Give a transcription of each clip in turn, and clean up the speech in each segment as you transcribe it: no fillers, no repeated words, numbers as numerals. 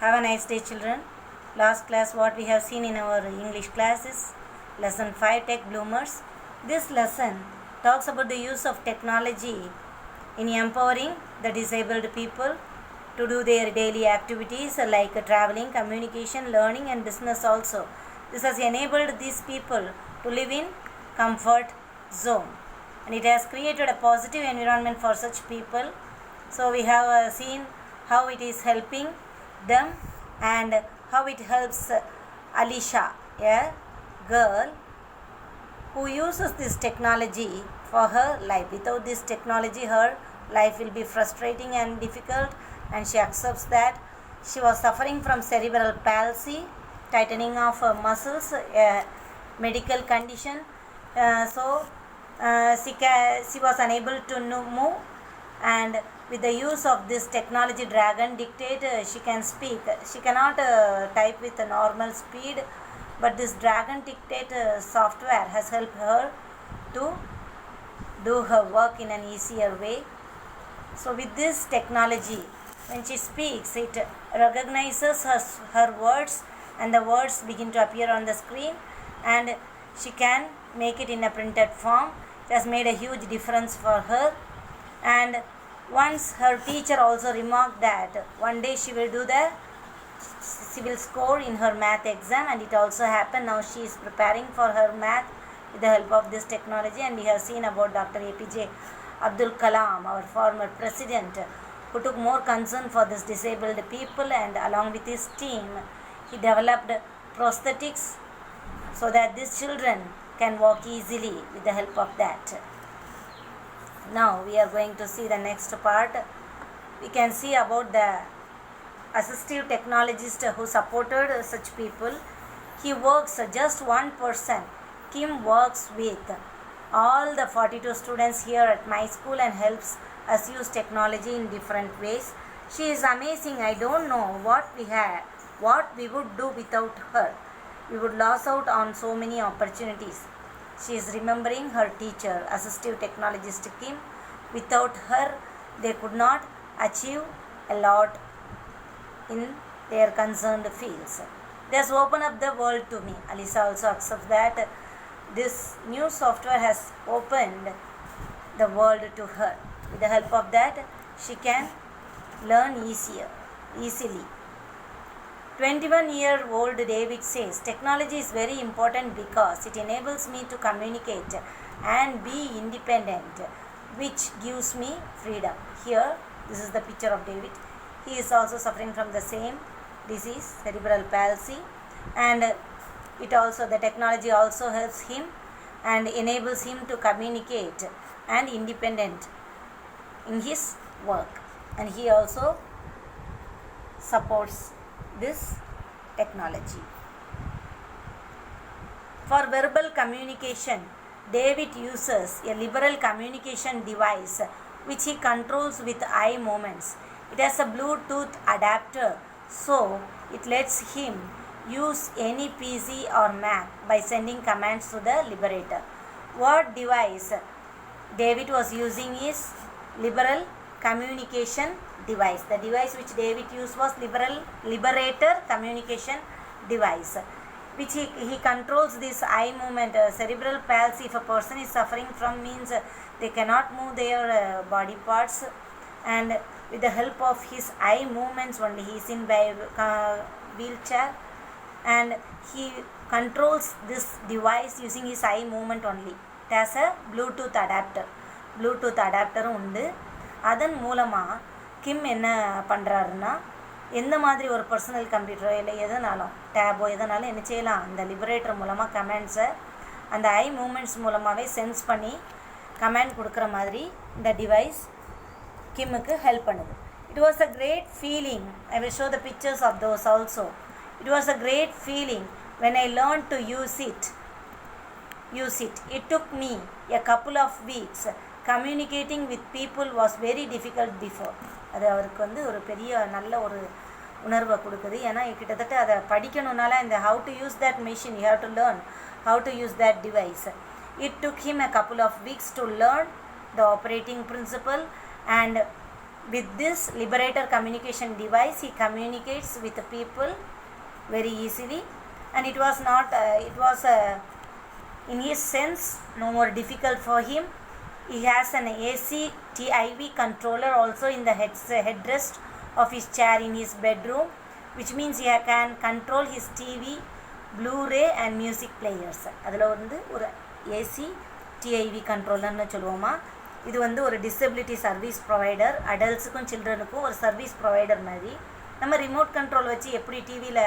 Have a nice day, children. Last class, what we have seen in our English class is lesson 5, Tech Bloomers. This lesson talks about the use of technology in empowering the disabled people to do their daily activities like traveling, communication, learning, and business also. This has enabled these people to live in comfort zone, and it has created a positive environment for such people. So we have seen how it is helping them and how it helps Alisha, a girl who uses this technology for her life. Without this technology, her life will be frustrating and difficult, and she accepts that. She was suffering from cerebral palsy, tightening of muscles, a medical condition. She was unable to move, and with the use of this technology Dragon Dictate, she can speak. She cannot type with a normal speed, but this Dragon Dictate software has helped her to do her work in an easier way. So with this technology, when she speaks, it recognizes her words, and the words begin to appear on the screen, and she can make it in a printed form. It has made a huge difference for her. And once her teacher also remarked that one day she will score in her math exam, and it also happened. Now she is preparing for her math with the help of this technology. And we have seen about Dr. APJ Abdul Kalam, our former president, who took more concern for this disabled people, and along with his team he developed prosthetics so that these children can walk easily with the help of that. Now we are going to see the next part. We can see about the assistive technologist who supported such people. He works just one person. Kim works with all the 42 students here at my school and helps us use technology in different ways. She is amazing. I don't know what we would do without her. We would lose out on so many opportunities. She is remembering her teacher, assistive technologist Kim. Without her, they could not achieve a lot in their concerned fields. They has opened up the world to me. Alisa also accepts that this new software has opened the world to her. With the help of that, she can learn easily. 21-year-old David says, technology is very important because it enables me to communicate and be independent, which gives me freedom. Here, this is the picture of David. He is also suffering from the same disease, cerebral palsy, and the technology also helps him and enables him to communicate and independent in his work. And he also supports this technology. For verbal communication, David uses a liberal communication device which he controls with eye movements. It has a Bluetooth adapter, so it lets him use any PC or Mac by sending commands to the Liberator. What device David was using is liberal communication device. The device which David used was Liberator communication device, which he controls this eye movement. Cerebral palsy, if a person is suffering from, means they cannot move their body parts, and with the help of his eye movements only, he is in wheelchair, and he controls this device using his eye movement only. It has a Bluetooth adapter உண்டு. அதன் மூலமாக கிம் என்ன பண்ணுறாருன்னா, எந்த மாதிரி ஒரு personal கம்ப்யூட்டரோ இல்லை எதனாலும் டேபோ எதனாலும் என்ன செய்யலாம், இந்த லிபரேட்டர் மூலமாக கமெண்ட்ஸை அந்த ஐ மூமெண்ட்ஸ் மூலமாகவே சென்ஸ் பண்ணி கமெண்ட் கொடுக்குற மாதிரி இந்த டிவைஸ் கிம்முக்கு ஹெல்ப் பண்ணுது. It was a great feeling. I will show the pictures of those also. It was a great feeling when I learned to use it. It took me a couple of weeks. Communicating with people was very difficult before. அது அவருக்கு ஒரு பெரிய நல்ல ஒரு உணர்வை கொடுக்குது. ஏன்னா கிட்டத்தட்ட அதை படிக்கணும்னால இந்த how to use that machine, you have to learn how to use that device. It took him a couple of weeks to learn the operating principle, and With this liberator communication device, he communicates with the people very easily, and it was not in his sense no more difficult for him. He has an AC TIV controller also in the headrest of his chair in his bedroom, which means he can control his TV, Blu-ray and music players. அதில் வந்து ஒரு AC TIV கண்ட்ரோலர்னு சொல்லுவோமா. இது வந்து ஒரு disability service provider, அடல்ட்ஸுக்கும் சில்ட்ரனுக்கும் ஒரு service provider மாதிரி. நம்ம ரிமோட் கண்ட்ரோல் வச்சு எப்படி டிவியில்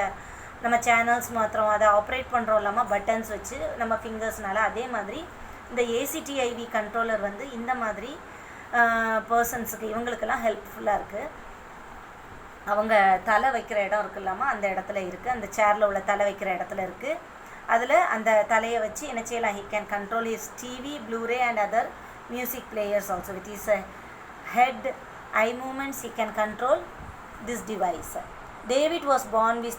நம்ம சேனல்ஸ் மாத்திரம் அதை ஆப்ரேட் பண்ணுறோம் இல்லாமல் பட்டன்ஸ் வச்சு நம்ம ஃபிங்கர்ஸ்னால, அதே மாதிரி இந்த ACTIV கண்ட்ரோலர் வந்து இந்த மாதிரி பர்சன்ஸுக்கு இவங்களுக்கெல்லாம் ஹெல்ப்ஃபுல்லாக இருக்குது. அவங்க தலை வைக்கிற இடம் இருக்குது இல்லாமல் அந்த இடத்துல இருக்குது, அந்த சேரில் உள்ள தலை வைக்கிற இடத்துல இருக்குது. அதில் அந்த தலையை வச்சு என்ன செய்யலாம், he can control his TV, Blu-ray and other music players also. With his head, eye movements, he can control this device. David was born with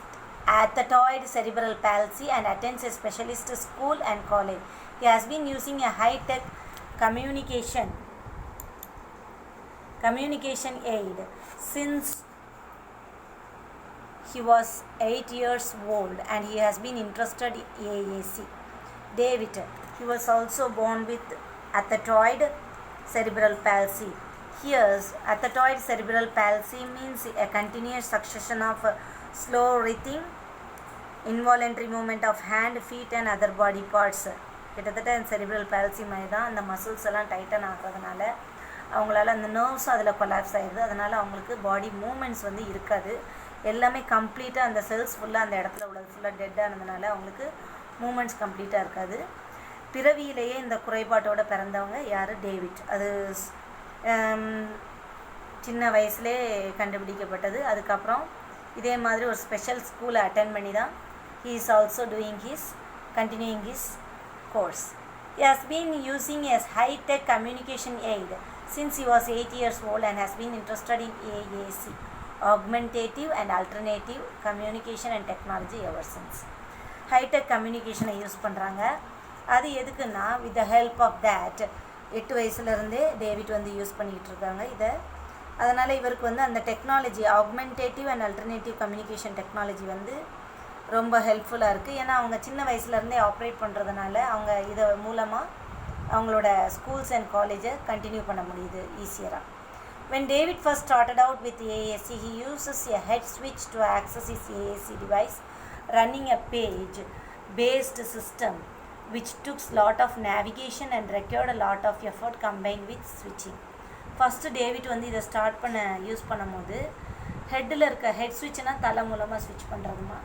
athetoid cerebral palsy and attends a specialist school and college. He has been using a high-tech communication aid since he was 8 years old, and he has been interested in AAC. David, he was also born with athetoid cerebral palsy. Here, athetoid cerebral palsy means a continuous succession of slow breathing, involuntary movement of hand, feet and other body parts. கிட்டத்தட்ட cerebral palsy மாதிரி தான். அந்த muscles எல்லாம் Titan ஆகிறதுனால அவங்களால அந்த நர்வ்ஸும் அதில் collapse ஆகிடுது. அதனால் அவங்களுக்கு பாடி மூமெண்ட்ஸ் வந்து இருக்காது. எல்லாமே கம்ப்ளீட்டாக அந்த செல்ஸ் ஃபுல்லாக அந்த இடத்துல உள்ளது ஃபுல்லாக டெட்டானதுனால அவங்களுக்கு மூமெண்ட்ஸ் கம்ப்ளீட்டாக இருக்காது. பிறவியிலேயே இந்த குறைபாட்டோடு பிறந்தவங்க யார், டேவிட். அது சின்ன வயசுலேயே கண்டுபிடிக்கப்பட்டது. அதுக்கப்புறம் இதே மாதிரி ஒரு ஸ்பெஷல் ஸ்கூலை அட்டென்ட் பண்ணி தான் he is also continuing his course. He has been using a high-tech communication aid since he was 8 years old and has been interested in AAC, augmentative and alternative communication and technology ever since. High-tech communication use பண்ணுறாங்க. அது எதுக்குன்னா with the help of that 8 வயசுலேருந்தே David வந்து use பண்ணிக்கிட்டு இருக்காங்க இதை. அதனால் இவருக்கு வந்து அந்த technology augmentative and alternative communication technology வந்து ரொம்ப ஹெல்ப்ஃபுல்லாக இருக்குது. ஏன்னா அவங்க சின்ன வயசுலேருந்தே ஆப்ரேட் பண்ணுறதுனால அவங்க இதை மூலமாக அவங்களோட ஸ்கூல்ஸ் அண்ட் காலேஜை கண்டினியூ பண்ண முடியுது ஈஸியராக. When David first started out with AAC, he uses a head switch to access his AAC device, running a page-based system, which took lot of navigation and required a lot of effort combined with switching. First David வந்து இதை start use பண்ணும்போது ஹெட்டில் இருக்க head ஸ்விட்ச்னால் தலை மூலமாக ஸ்விட்ச் பண்ணுறதுமா.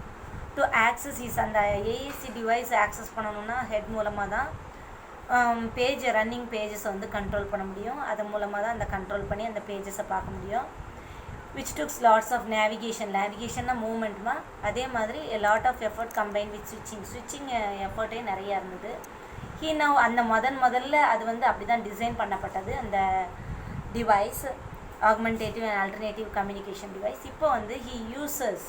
To access அந்த AAC device access பண்ணணுன்னா head மூலமாக தான் ரன்னிங் பேஜஸை வந்து கண்ட்ரோல் பண்ண முடியும். அது மூலமாக தான் அந்த கண்ட்ரோல் பண்ணி அந்த பேஜஸை பார்க்க முடியும். விச் டுக்ஸ் லாட்ஸ் ஆஃப் நேவிகேஷன்னா மூமெண்ட்மா. அதே மாதிரி lot of effort combine with ஸ்விட்சிங் எஃபர்ட்டே நிறையா இருந்தது. அந்த முதல்ல அது வந்து அப்படி தான் டிசைன் பண்ணப்பட்டது அந்த device, augmentative and alternative communication device. இப்போ வந்து he uses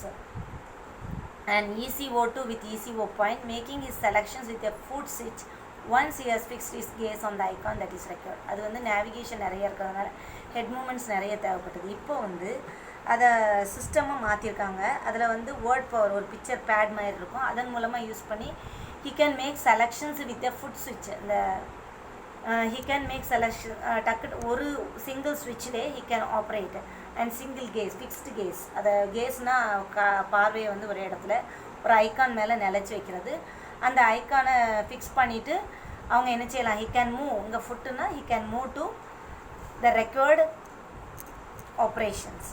an ECO2 with ECO point, making his selections with a foot switch once he has fixed his gaze on the icon that is required. அது வந்து navigation நிறைய இருக்கிறதுனால head moments நிறைய தேவைப்பட்டது. இப்போ வந்து அதை சிஸ்டமாக மாற்றிருக்காங்க. அதில் வந்து வேர்ட் பவர் ஒரு பிக்சர் பேட் மாதிரி இருக்கும். அதன் மூலமாக யூஸ் பண்ணி he can make selections with a foot switch. இந்த he can make selection டக்கு ஒரு single ஸ்விட்ச்லேயே he can operate and single gaze, fixed gaze. அதை கேஸ்னால் பார்வையை வந்து ஒரு இடத்துல ஒரு ஐக்கான் மேலே நிலச்சி வைக்கிறது. அந்த ஐக்கானை ஃபிக்ஸ் பண்ணிவிட்டு அவங்க என்ன செய்யலாம், he can move. இங்கே ஃபுட்டுன்னா he can move to the required operations.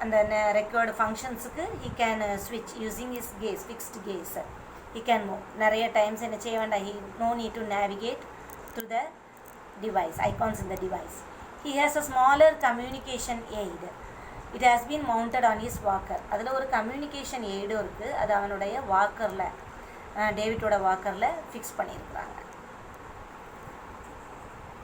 அந்த required functionsக்கு he can switch using his gaze, fixed gaze. He can move. நிறைய டைம்ஸ் என்ன செய்ய வேண்டாம், he no need to navigate through the device, icons in the device. He has a smaller communication aid. It has been mounted on his walker. அதில் ஒரு communication எய்டும் இருக்குது. அது அவனுடைய வாக்கரில், டேவிட்டோட வாக்கரில் fix பண்ணியிருக்கிறாங்க.